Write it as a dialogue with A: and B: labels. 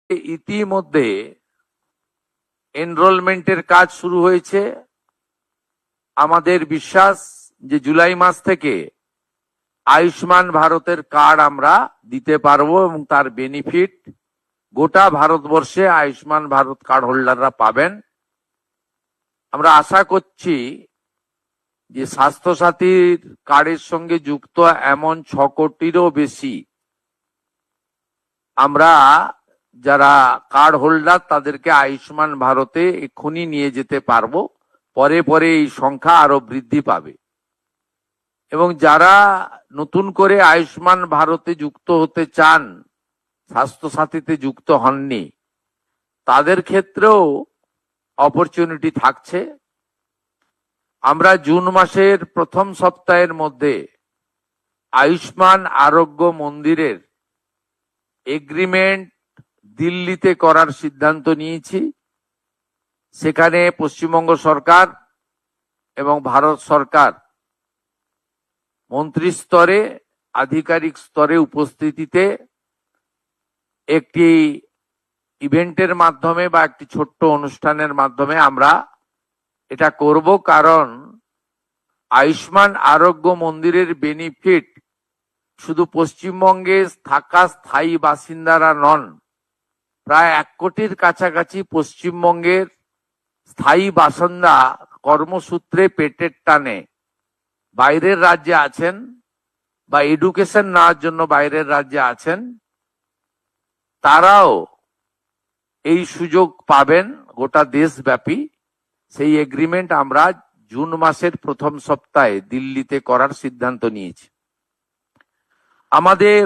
A: ইতিমধ্যে এনরোলমেন্টের কাজ শুরু হয়েছে। আমাদের বিশ্বাস যে জুলাই মাস থেকে আয়ুষ্মান ভারতের কার্ড আমরা দিতে পারবো এবং তার বেনিফিট গোটা ভারতবর্ষে আয়ুষ্মান ভারত কার্ড হোল্ডাররা পাবেন। আমরা আশা করছি যে স্বাস্থ্যসাথীর কার্ডের সঙ্গে যুক্ত এমন 6 কোটিরও বেশি আমরা যারা কার্ড হোল্ডার তাদেরকে আয়ুষ্মান ভারতে এক্ষুনি নিয়ে যেতে পারবো। পরে পরে এই সংখ্যা আরো বৃদ্ধি পাবে এবং যারা নতুন করে আয়ুষ্মান ভারতে যুক্ত হতে চান, স্বাস্থ্যসাথীতে যুক্ত হননি, তাদের ক্ষেত্রেও অপরচুনিটি থাকছে। আমরা জুন মাসের প্রথম সপ্তাহের মধ্যে আয়ুষ্মান আরোগ্য মন্দিরের এগ্রিমেন্ট দিল্লিতে করার সিদ্ধান্ত নিয়েছি। সেখানে পশ্চিমবঙ্গ সরকার এবং ভারত সরকার মন্ত্রী স্তরে, আধিকারিক স্তরে উপস্থিতিতে একটি ইভেন্টের মাধ্যমে বা একটি ছোট্ট অনুষ্ঠানের মাধ্যমে আমরা এটা করব। কারণ আয়ুষ্মান আরোগ্য মন্দিরের বেনিফিট শুধু পশ্চিমবঙ্গে থাকা স্থায়ী বাসিন্দারা নন, প্রায় 1 কোটির কাছাকাছি পশ্চিমবঙ্গের স্থায়ী বাসিন্দা কর্মসূত্রে পেটের টানে বাইরের রাজ্যে আছেন বা এডুকেশন নেওয়ার জন্য বাইরের রাজ্যে আছেন, তারাও এই সুযোগ পাবেন গোটা দেশব্যাপী। সেই এগ্রিমেন্ট আমরা জুন মাসের প্রথম সপ্তাহে দিল্লিতে করার সিদ্ধান্ত নিয়েছি। আমাদের